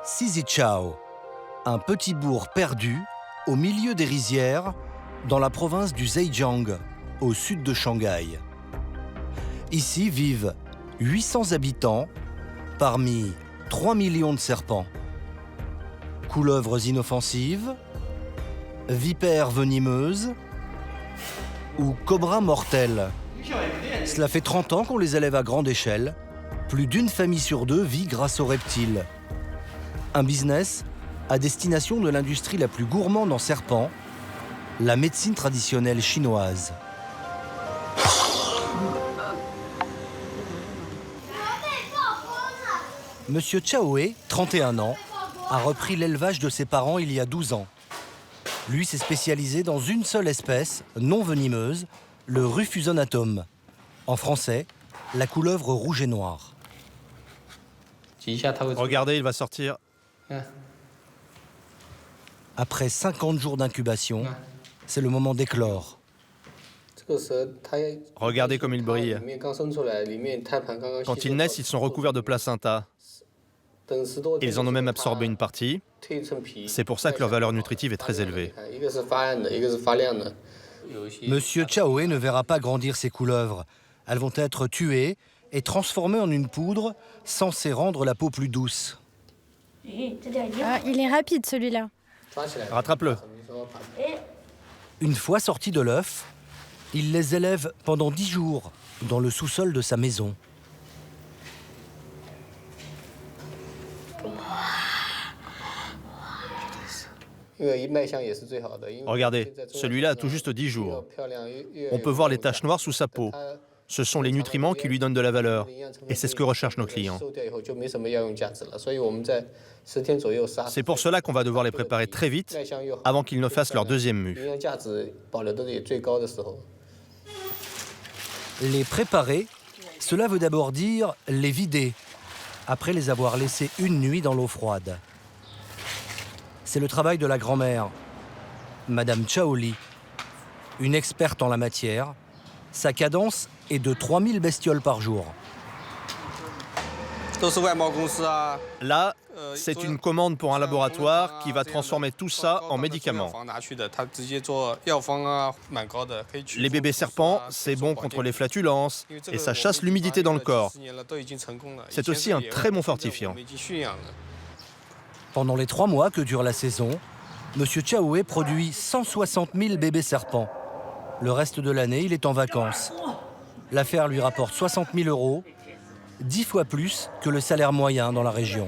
Sizichao, un petit bourg perdu au milieu des rizières dans la province du Zhejiang, au sud de Shanghai. Ici vivent 800 habitants parmi 3 millions de serpents. Couleuvres inoffensives, vipères venimeuses ou cobras mortels. Cela fait 30 ans qu'on les élève à grande échelle. Plus d'une famille sur deux vit grâce aux reptiles. Un business à destination de l'industrie la plus gourmande en serpents, la médecine traditionnelle chinoise. Monsieur Chaoé, 31 ans, a repris l'élevage de ses parents il y a 12 ans. Lui s'est spécialisé dans une seule espèce, non venimeuse, le Rufusonatome. En français, la couleuvre rouge et noire. Regardez, il va sortir. Après 50 jours d'incubation, c'est le moment d'éclore. Regardez comme ils brillent. Quand ils naissent, ils sont recouverts de placenta. Ils en ont même absorbé une partie. C'est pour ça que leur valeur nutritive est très élevée. Monsieur Chaoé ne verra pas grandir ces couleuvres. Elles vont être tuées et transformées en une poudre censée rendre la peau plus douce. Ah, il est rapide celui-là. Rattrape-le. Une fois sortis de l'œuf, il les élève pendant 10 jours dans le sous-sol de sa maison. Regardez, celui-là a tout juste 10 jours. On peut voir les taches noires sous sa peau. Ce sont les nutriments qui lui donnent de la valeur. Et c'est ce que recherchent nos clients. C'est pour cela qu'on va devoir les préparer très vite, avant qu'ils ne fassent leur deuxième mue. Les préparer, cela veut d'abord dire les vider, après les avoir laissés une nuit dans l'eau froide. C'est le travail de la grand-mère, Madame Chaoli, une experte en la matière. Sa cadence est de 3000 bestioles par jour. Là, c'est une commande pour un laboratoire qui va transformer tout ça en médicaments. Les bébés serpents, c'est bon contre les flatulences et ça chasse l'humidité dans le corps. C'est aussi un très bon fortifiant. Pendant les 3 mois que dure la saison, Monsieur Chaoé produit 160 000 bébés serpents. Le reste de l'année, il est en vacances. L'affaire lui rapporte 60 000 €, 10 fois plus que le salaire moyen dans la région.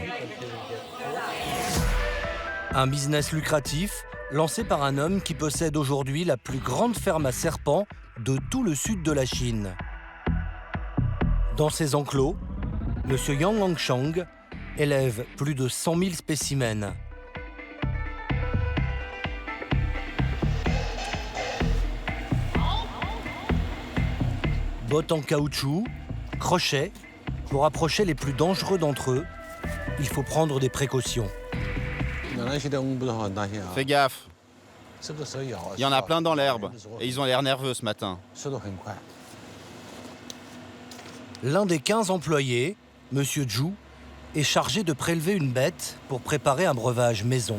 Un business lucratif lancé par un homme qui possède aujourd'hui la plus grande ferme à serpents de tout le sud de la Chine. Dans ses enclos, Monsieur Yang Langshang élève plus de 100 000 spécimens. Bottes en caoutchouc, crochets, pour approcher les plus dangereux d'entre eux, il faut prendre des précautions. Fais gaffe. Il y en a plein dans l'herbe et ils ont l'air nerveux ce matin. L'un des 15 employés, Monsieur Zhu, est chargé de prélever une bête pour préparer un breuvage maison.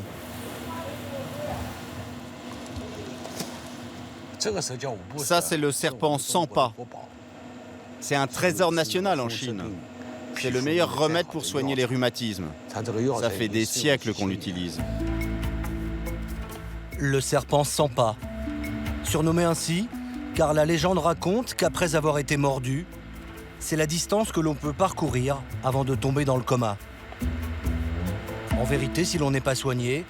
Ça, c'est le serpent sans pas. C'est un trésor national en Chine. C'est le meilleur remède pour soigner les rhumatismes. Ça fait des siècles qu'on l'utilise. Le serpent sans pas. Surnommé ainsi, car la légende raconte qu'après avoir été mordu, c'est la distance que l'on peut parcourir avant de tomber dans le coma. En vérité, si l'on n'est pas soigné,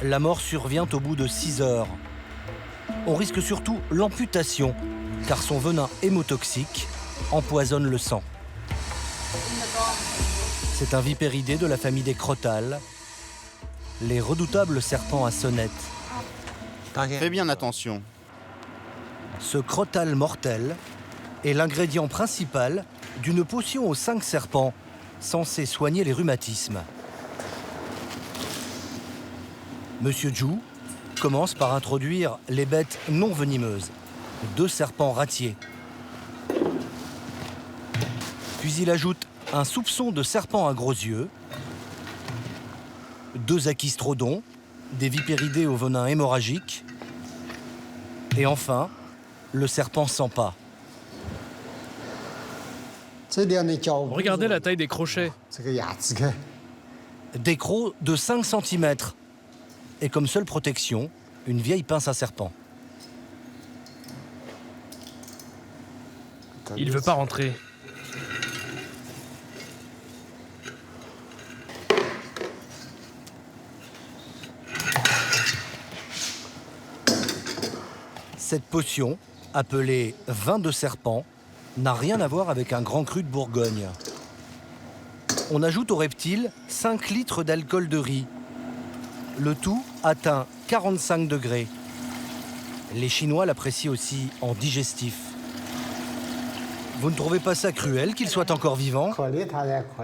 la mort survient au bout de 6 heures. On risque surtout l'amputation, car son venin hémotoxique empoisonne le sang. C'est un vipéridé de la famille des crotales, les redoutables serpents à sonnette. Fais bien attention. Ce crotal mortel est l'ingrédient principal d'une potion aux 5 serpents, censée soigner les rhumatismes. Monsieur Zhu commence par introduire les bêtes non venimeuses, 2 serpents ratiers. Puis il ajoute un soupçon de serpent à gros yeux, 2 achistrodons, des vipéridés au venin hémorragique, et enfin, le serpent sans pas. Regardez la taille des crochets. Des crocs de 5 cm. Et comme seule protection, une vieille pince à serpent. Il veut pas rentrer. Cette potion, appelée vin de serpent, n'a rien à voir avec un grand cru de Bourgogne. On ajoute au reptile 5 litres d'alcool de riz. Le tout atteint 45 degrés. Les Chinois l'apprécient aussi en digestif. Vous ne trouvez pas ça cruel qu'il soit encore vivant?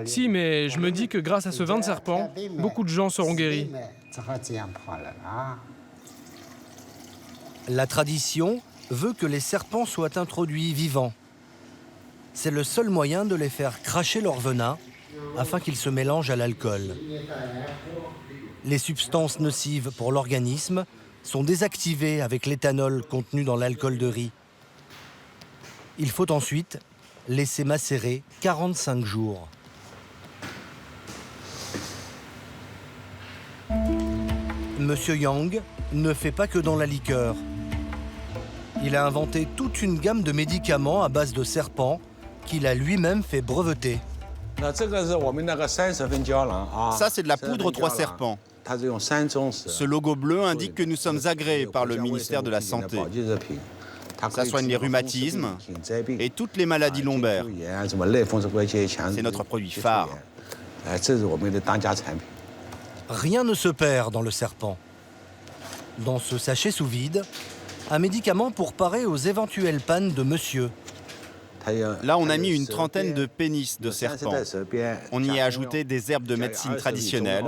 Si, mais je me dis que grâce à ce vin de serpent, beaucoup de gens seront guéris. La tradition veut que les serpents soient introduits vivants. C'est le seul moyen de les faire cracher leur venin afin qu'ils se mélangent à l'alcool. Les substances nocives pour l'organisme sont désactivées avec l'éthanol contenu dans l'alcool de riz. Il faut ensuite laisser macérer 45 jours. Monsieur Yang ne fait pas que dans la liqueur. Il a inventé toute une gamme de médicaments à base de serpents qu'il a lui-même fait breveter. Ça, c'est de la poudre 3 serpents. Ce logo bleu indique que nous sommes agréés par le ministère de la Santé. Ça soigne les rhumatismes et toutes les maladies lombaires. C'est notre produit phare. Rien ne se perd dans le serpent. Dans ce sachet sous vide, un médicament pour parer aux éventuelles pannes de monsieur. Là, on a mis une trentaine de pénis de serpent. On y a ajouté des herbes de médecine traditionnelle.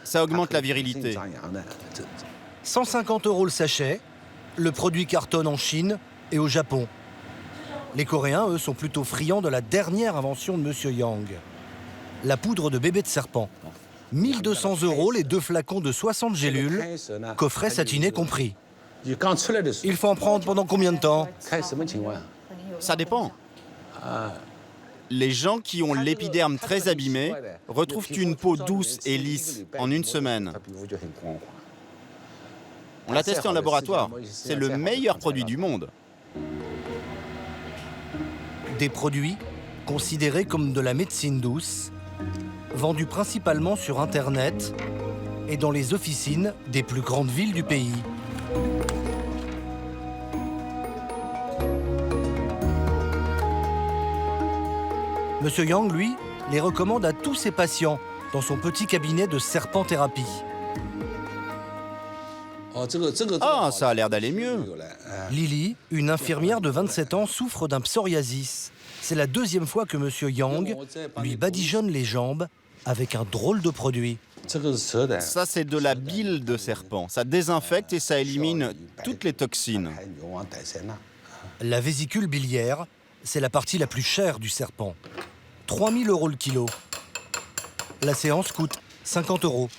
Ça augmente la virilité. 150 € le sachet. Le produit cartonne en Chine et au Japon. Les Coréens, eux, sont plutôt friands de la dernière invention de monsieur Yang. La poudre de bébé de serpent. 1200 € les 2 flacons de 60 gélules, coffret satiné compris. Il faut en prendre pendant combien de temps? Ça dépend. Les gens qui ont l'épiderme très abîmé retrouvent une peau douce et lisse en 1 semaine. On l'a testé en laboratoire. C'est le meilleur produit du monde. Des produits considérés comme de la médecine douce, vendus principalement sur Internet et dans les officines des plus grandes villes du pays. Monsieur Yang, lui, les recommande à tous ses patients dans son petit cabinet de serpent-thérapie. Ah, ça a l'air d'aller mieux. Lily, une infirmière de 27 ans, souffre d'un psoriasis. C'est la 2e fois que monsieur Yang lui badigeonne les jambes avec un drôle de produit. Ça, c'est de la bile de serpent. Ça désinfecte et ça élimine toutes les toxines. La vésicule biliaire, c'est la partie la plus chère du serpent. 3 000 € le kilo. La séance coûte 50 €.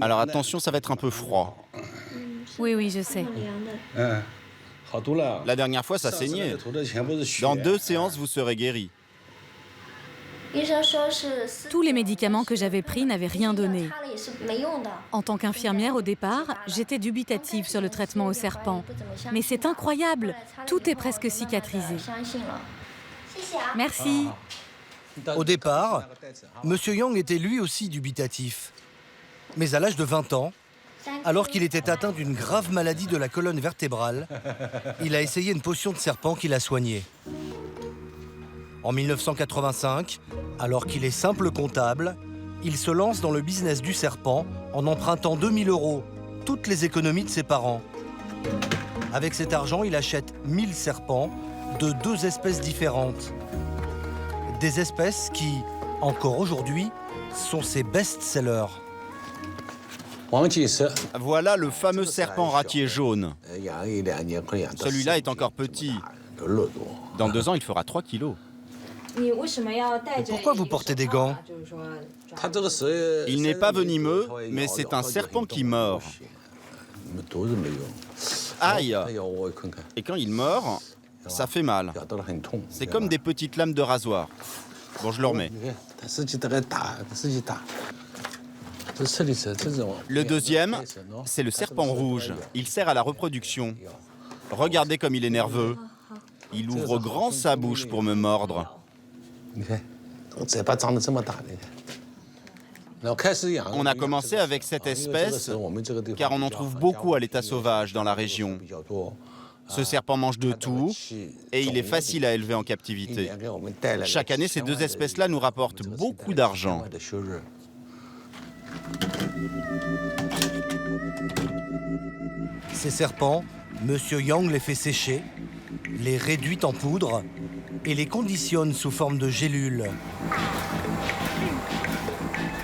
Alors attention, ça va être un peu froid. Oui, je sais. La dernière fois, ça saignait. Dans 2 séances, vous serez guéri. Tous les médicaments que j'avais pris n'avaient rien donné. En tant qu'infirmière, au départ, j'étais dubitative sur le traitement au serpent. Mais c'est incroyable, tout est presque cicatrisé. Merci. Au départ, monsieur Yang était lui aussi dubitatif. Mais à l'âge de 20 ans, alors qu'il était atteint d'une grave maladie de la colonne vertébrale, il a essayé une potion de serpent qu'il a soignée. En 1985, alors qu'il est simple comptable, il se lance dans le business du serpent en empruntant 2 000 €, toutes les économies de ses parents. Avec cet argent, il achète 1000 serpents de 2 espèces différentes. Des espèces qui, encore aujourd'hui, sont ses best-sellers. Voilà le fameux serpent ratier jaune. Celui-là est encore petit. Dans 2 ans, il fera 3 kilos. Pourquoi vous portez des gants? Il n'est pas venimeux, mais c'est un serpent qui mord. Aïe! Et quand il mord, ça fait mal. C'est comme des petites lames de rasoir. Bon, je le remets. Le deuxième, c'est le serpent rouge. Il sert à la reproduction. Regardez comme il est nerveux. Il ouvre grand sa bouche pour me mordre. On a commencé avec cette espèce car on en trouve beaucoup à l'état sauvage dans la région. Ce serpent mange de tout et il est facile à élever en captivité. Chaque année, ces deux espèces-là nous rapportent beaucoup d'argent. Ces serpents, Monsieur Yang les fait sécher, les réduit en poudre et les conditionne sous forme de gélules.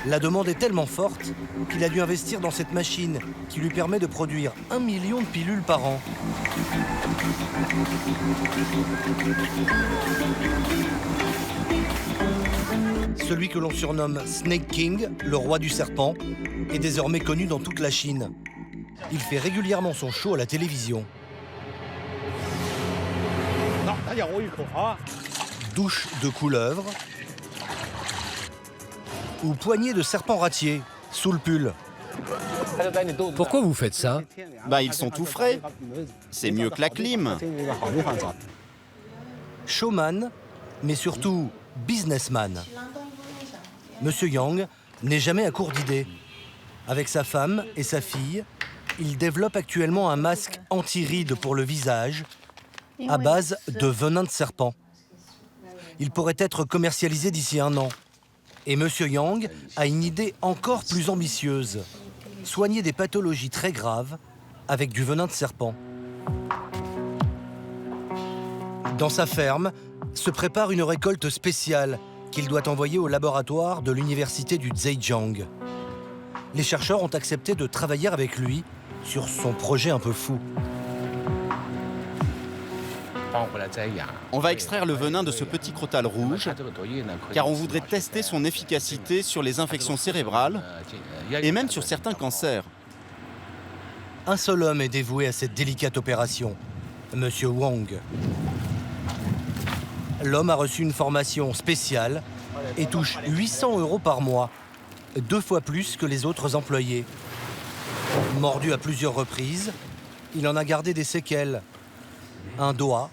La demande est tellement forte qu'il a dû investir dans cette machine qui lui permet de produire 1 million de pilules par an. Celui que l'on surnomme Snake King, le roi du serpent, est désormais connu dans toute la Chine. Il fait régulièrement son show à la télévision. Douche de couleuvre ou poignée de serpent ratier sous le pull. Pourquoi vous faites ça? Ils sont tout frais. C'est mieux que la clim. Showman, mais surtout businessman. Monsieur Yang n'est jamais à court d'idées. Avec sa femme et sa fille, il développe actuellement un masque anti-rides pour le visage à base de venin de serpent. Il pourrait être commercialisé d'ici 1 an. Et Monsieur Yang a une idée encore plus ambitieuse. Soigner des pathologies très graves avec du venin de serpent. Dans sa ferme, se prépare une récolte spéciale qu'il doit envoyer au laboratoire de l'université du Zhejiang. Les chercheurs ont accepté de travailler avec lui sur son projet un peu fou. On va extraire le venin de ce petit crotale rouge, car on voudrait tester son efficacité sur les infections cérébrales et même sur certains cancers. Un seul homme est dévoué à cette délicate opération, Monsieur Wang. L'homme a reçu une formation spéciale et touche 800 € par mois, 2 fois plus que les autres employés. Mordu à plusieurs reprises, il en a gardé des séquelles. Un doigt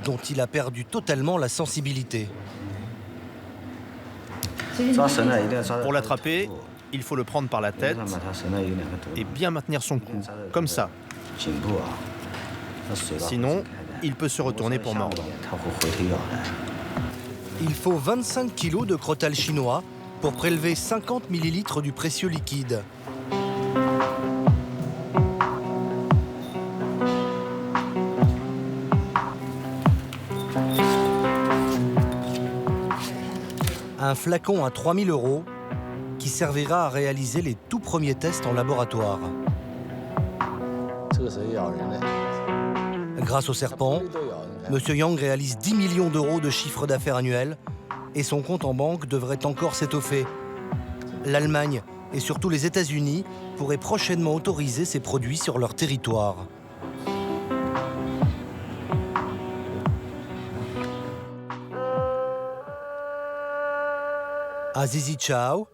dont il a perdu totalement la sensibilité. Pour l'attraper, il faut le prendre par la tête et bien maintenir son cou, comme ça. Sinon, il peut se retourner pour mordre. Il faut 25 kilos de crotale chinois pour prélever 50 millilitres du précieux liquide. Un flacon à 3 000 € qui servira à réaliser les tout premiers tests en laboratoire. Grâce au serpent, Monsieur Yang réalise 10 millions d'euros de chiffre d'affaires annuel et son compte en banque devrait encore s'étoffer. L'Allemagne et surtout les États-Unis pourraient prochainement autoriser ces produits sur leur territoire. À Zizichao,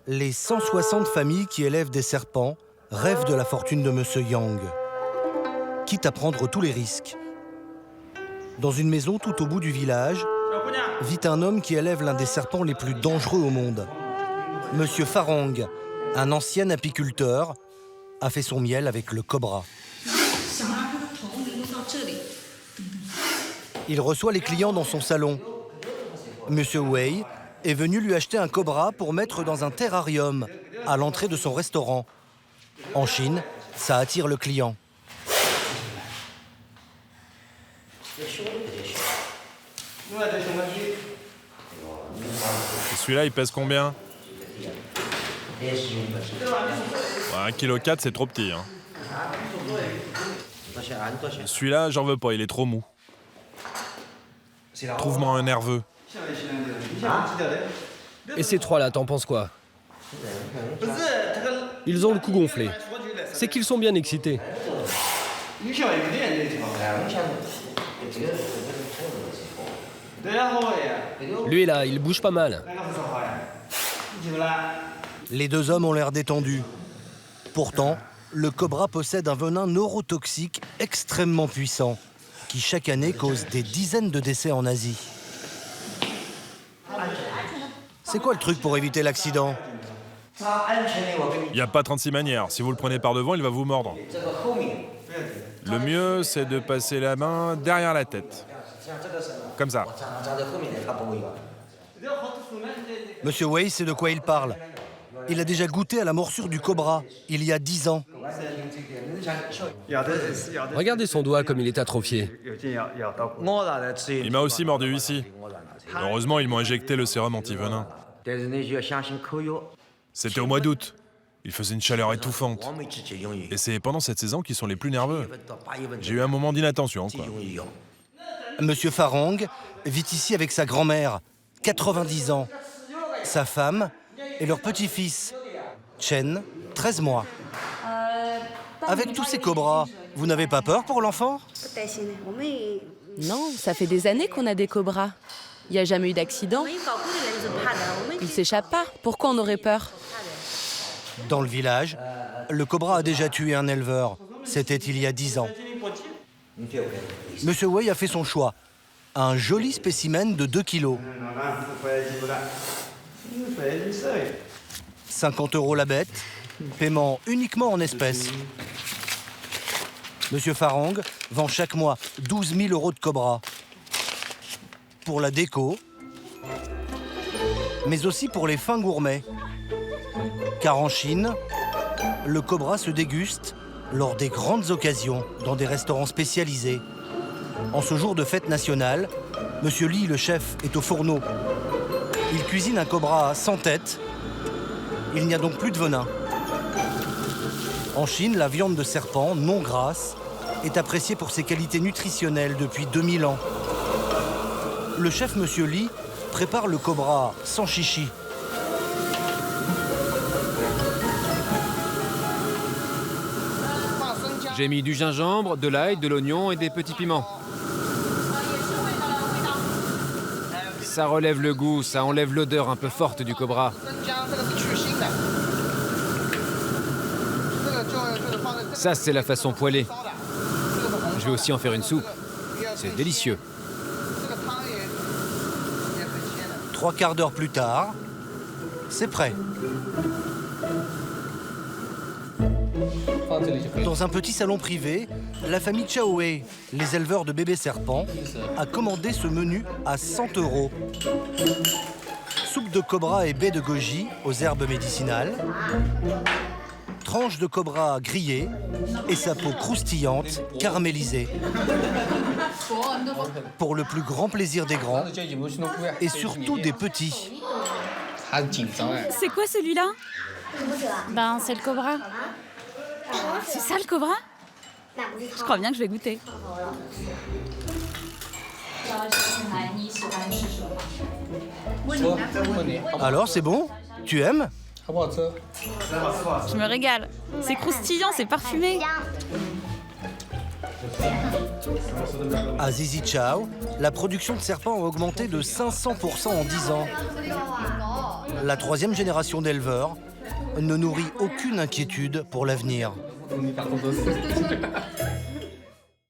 les 160 familles qui élèvent des serpents rêvent de la fortune de Monsieur Yang, quitte à prendre tous les risques. Dans une maison tout au bout du village, vit un homme qui élève l'un des serpents les plus dangereux au monde. Monsieur Farong, un ancien apiculteur, a fait son miel avec le cobra. Il reçoit les clients dans son salon. Monsieur Wei est venu lui acheter un cobra pour mettre dans un terrarium à l'entrée de son restaurant. En Chine, ça attire le client. Celui-là, il pèse combien? 1,4 kg, c'est trop petit. Celui-là, j'en veux pas, il est trop mou. Trouve-moi un nerveux. Et ces trois-là, t'en penses quoi? Ils ont le cou gonflé. C'est qu'ils sont bien excités. Lui là, il bouge pas mal. Les deux hommes ont l'air détendus. Pourtant, le cobra possède un venin neurotoxique extrêmement puissant qui chaque année cause des dizaines de décès en Asie. C'est quoi le truc pour éviter l'accident? Il n'y a pas 36 manières. Si vous le prenez par devant, il va vous mordre. Le mieux, c'est de passer la main derrière la tête. Comme ça. Monsieur Wei sait de quoi il parle. Il a déjà goûté à la morsure du cobra, il y a 10 ans. Regardez son doigt comme il est atrophié. Il m'a aussi mordu ici. Heureusement, ils m'ont injecté le sérum anti-venin. C'était au mois d'août. Il faisait une chaleur étouffante. Et c'est pendant cette saison qu'ils sont les plus nerveux. J'ai eu un moment d'inattention, quoi. Monsieur Farang vit ici avec sa grand-mère, 90 ans, sa femme et leur petit-fils, Chen, 13 mois. Avec tous ces cobras, vous n'avez pas peur pour l'enfant? Non, ça fait des années qu'on a des cobras. Il n'y a jamais eu d'accident. Ils s'échappent pas. Pourquoi on aurait peur? Dans le village, le cobra a déjà tué un éleveur. C'était il y a 10 ans. Monsieur Wei a fait son choix. Un joli spécimen de 2 kilos. 50 € la bête, paiement uniquement en espèces. Monsieur Farang vend chaque mois 12 000 € de cobra. Pour la déco, mais aussi pour les fins gourmets. Car en Chine, le cobra se déguste lors des grandes occasions dans des restaurants spécialisés. En ce jour de fête nationale, Monsieur Li, le chef, est au fourneau. Il cuisine un cobra sans tête. Il n'y a donc plus de venin. En Chine, la viande de serpent, non grasse, est appréciée pour ses qualités nutritionnelles depuis 2000 ans. Le chef Monsieur Li prépare le cobra sans chichi. J'ai mis du gingembre, de l'ail, de l'oignon et des petits piments. Ça relève le goût, ça enlève l'odeur un peu forte du cobra. Ça, c'est la façon poêlée. Je vais aussi en faire une soupe. C'est délicieux. 3 quarts d'heure plus tard, c'est prêt. Dans un petit salon privé, la famille Chaoé, les éleveurs de bébés serpents, a commandé ce menu à 100 €. Soupe de cobra et baies de goji aux herbes médicinales, tranches de cobra grillées et sa peau croustillante, caramélisée. Pour le plus grand plaisir des grands et surtout des petits. C'est quoi celui-là? Ben, c'est le cobra. C'est ça le cobra? Je crois bien que je vais goûter. Alors, c'est bon? Tu aimes? Je me régale. C'est croustillant, c'est parfumé. À Zizichao, la production de serpents a augmenté de 500% en 10 ans. La 3e génération d'éleveurs ne nourrit aucune inquiétude pour l'avenir.